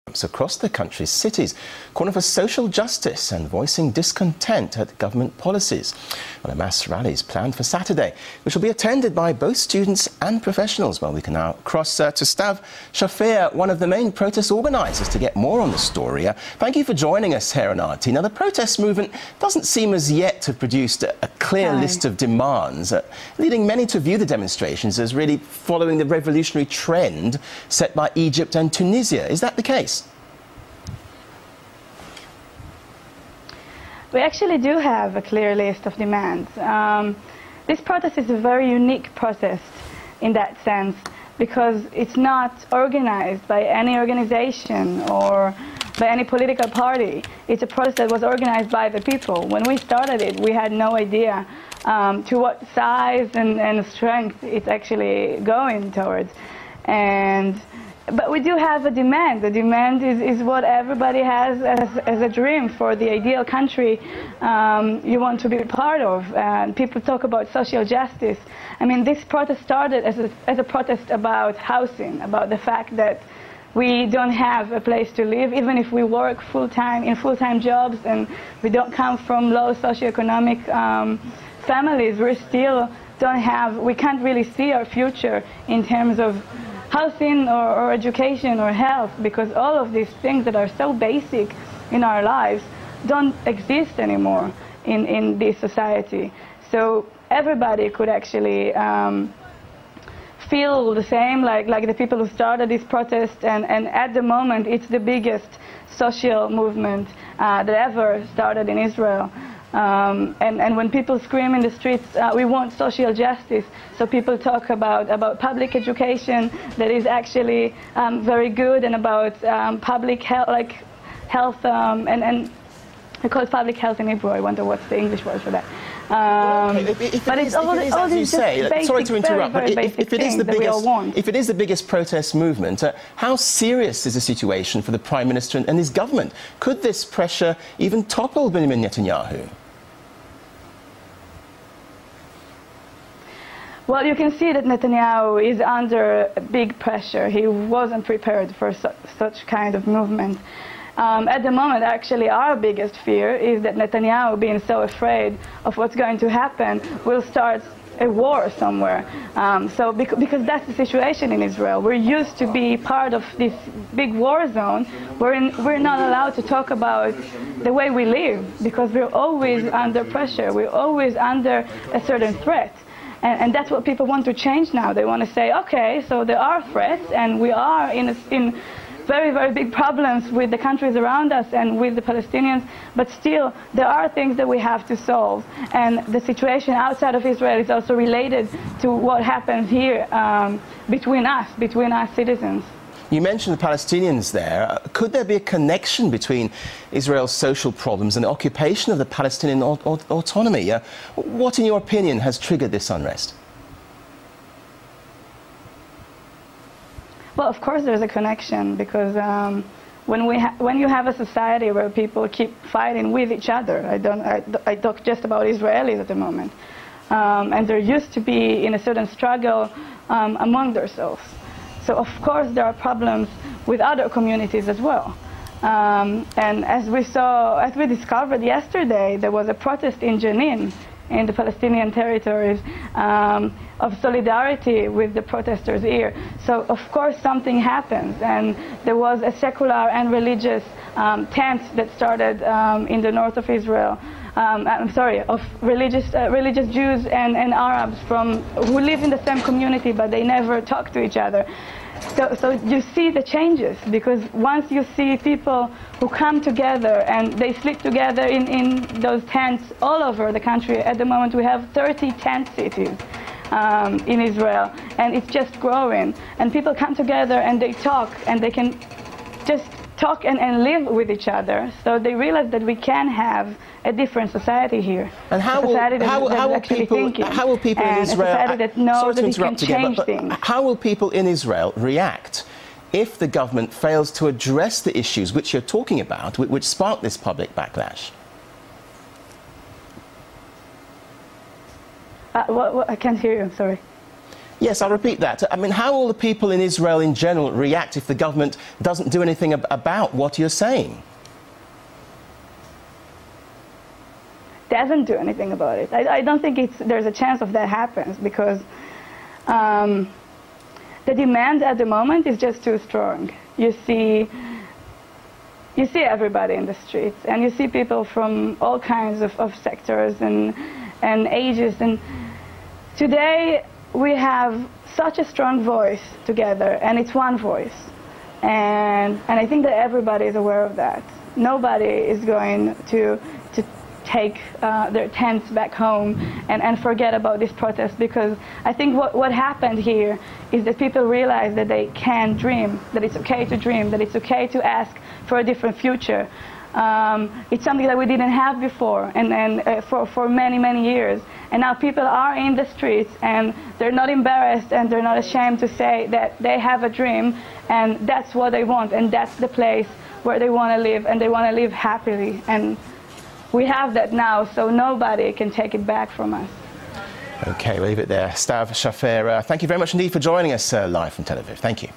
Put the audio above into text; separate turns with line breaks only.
across the country's cities, calling for social justice and voicing discontent at government policies. Well, a mass rally is planned for Saturday, which will be attended by both students and professionals. Well, we can now cross to Stav Shafir, one of the main protest organisers, to get more on the story. Thank you for joining us here on RT. Now, the protest movement doesn't seem as yet to have produced a clear list of demands, leading many to view the demonstrations as really following the revolutionary trend set by Egypt and Tunisia. Is that the case?
We actually do have a clear list of demands. This protest is a very unique protest in that sense because it's not organized by any organization or by any political party. It's a protest that was organized by the people. When we started it, we had no idea to what size and strength it's actually going towards. But we do have a demand. The demand is what everybody has as a dream for the ideal country you want to be part of. And people talk about social justice. I mean, this protest started as a protest about housing, about the fact that we don't have a place to live, even if we work full-time in full-time jobs and we don't come from low socioeconomic families. We still don't have, we can't really see our future in terms of housing or education or health, because all of these things that are so basic in our lives don't exist anymore in this society. So everybody could actually feel the same, like the people who started this protest, and at the moment it's the biggest social movement that ever started in Israel. And when people scream in the streets, we want social justice, so people talk about public education that is actually very good, and about public health, and we call it public health in Hebrew. I wonder what's the English word for that. But it's all these basic,
sorry to interrupt,
very
but if it is the biggest protest movement, how serious is the situation for the Prime Minister and his government? Could this pressure even topple Benjamin Netanyahu?
Well, you can see that Netanyahu is under big pressure. He wasn't prepared for such kind of movement. At the moment, actually, our biggest fear is that Netanyahu, being so afraid of what's going to happen, will start a war somewhere. Because that's the situation in Israel. We're used to be part of this big war zone. We're not allowed to talk about the way we live because we're always under pressure. We're always under a certain threat. And that's what people want to change now. They want to say, okay, so there are threats, and we are in very, very big problems with the countries around us and with the Palestinians, but still there are things that we have to solve. And the situation outside of Israel is also related to what happens here between us citizens.
You mentioned the Palestinians there. Could there be a connection between Israel's social problems and the occupation of the Palestinian autonomy? What, in your opinion, has triggered this unrest?
Well, of course there's a connection, because when you have a society where people keep fighting with each other, I talk just about Israelis at the moment, and they're used to be in a certain struggle among themselves. So of course there are problems with other communities as well. And as we discovered yesterday, there was a protest in Jenin, in the Palestinian territories, of solidarity with the protesters here. So of course something happens, and there was a secular and religious tent that started in the north of Israel. Of religious Jews and Arabs who live in the same community, but they never talk to each other. So you see the changes, because once you see people who come together and they sleep together in those tents all over the country. At the moment we have 30 tent cities in Israel, and it's just growing. And people come together and they talk, and they can just talk and live with each other. So they realize that we can have a different society here.
And how will people in Israel, how will people in Israel react if the government fails to address the issues which you're talking about, which sparked this public backlash?
I can't hear you, I'm sorry.
Yes, I'll repeat that. I mean, how will the people in Israel in general react if the government doesn't do anything about what you're saying?
Doesn't do anything about it. I don't think there's a chance of that happens, because the demand at the moment is just too strong. You see everybody in the streets, and you see people from all kinds of sectors and ages. And today we have such a strong voice together, and it's one voice. And I think that everybody is aware of that. Nobody is going to take their tents back home and forget about this protest, because I think what happened here is that people realize that they can dream, that it's okay to dream, that it's okay to ask for a different future. It's something that we didn't have before, and for many, many years. And now people are in the streets, and they're not embarrassed, and they're not ashamed to say that they have a dream, and that's what they want, and that's the place where they want to live, and they want to live happily. And we have that now, so nobody can take it back from us.
OK, we'll leave it there. Stav Shafer, thank you very much indeed for joining us live from Tel Aviv. Thank you.